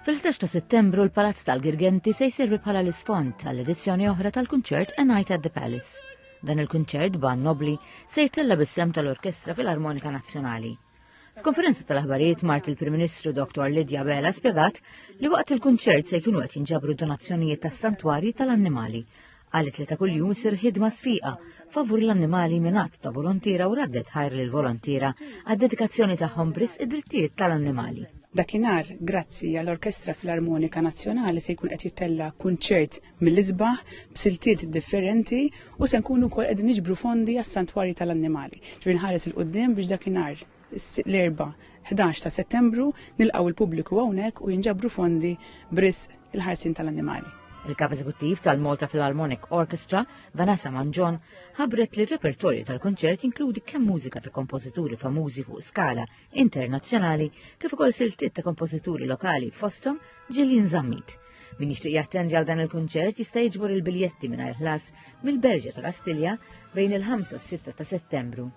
Fil-11 ta' Settembru l-Palazz tal-Girgenti se jservi bħala l-isfond tal-edizzjoni oħra tal-kunċert A Night at the Palace. Dan il-kunċert ban nobli se jtella bis-sem tal-Orkestra Filarmonika Nazzjonali. F'konferenza tal-aħbarijiet Mart il-Prim Ministru Dr. Lidja Bela spjegat li waqt il-kunċert se jkunu qed jinġabru donazzjonijiet tas-santwarji tal-annimali. Qalet li ta' kuljum isir ħidma sfiqa favur l-annimali mingħat ta' volontira u raddet ħajr lil volontira għad-dedikazzjoni tagħhom bris id-drittijiet tal-annimali. Dakinhar, grazzi għall-Orkestra Filarmonika Nazzjonali se jkun qed jittella kunċert mill-isbaħ b'siltiet differenti u se nkunu wkoll qegħdin niġbru fondi għas-santwarji tal-annimali. Ġifieri nħares il-qudiem biex dakinhar l-erba' 11 ta' Settembru nilqgħu il-pubbliku hawnhekk u jinġabru fondi bris il-ħarsin tal-annimali. Il-kap eżekuttiv tal-Malta Philharmonic Orchestra, Vanessa Manjon, ħabret li r-repertorju tal-konċert jinkludi kemm mużika ta' kompożituri famużi fuq skala internazzjonali kif ukoll siltiet ta' kompożituri lokali fosthom Gillian Zammit. Min jixtieq jattendi għal dan il-kunċert jista' jiġbor il-biljetti mingħajr ħlas mill-Berġa tal-Astilja bejn il-5 u 6 ta' Settembru.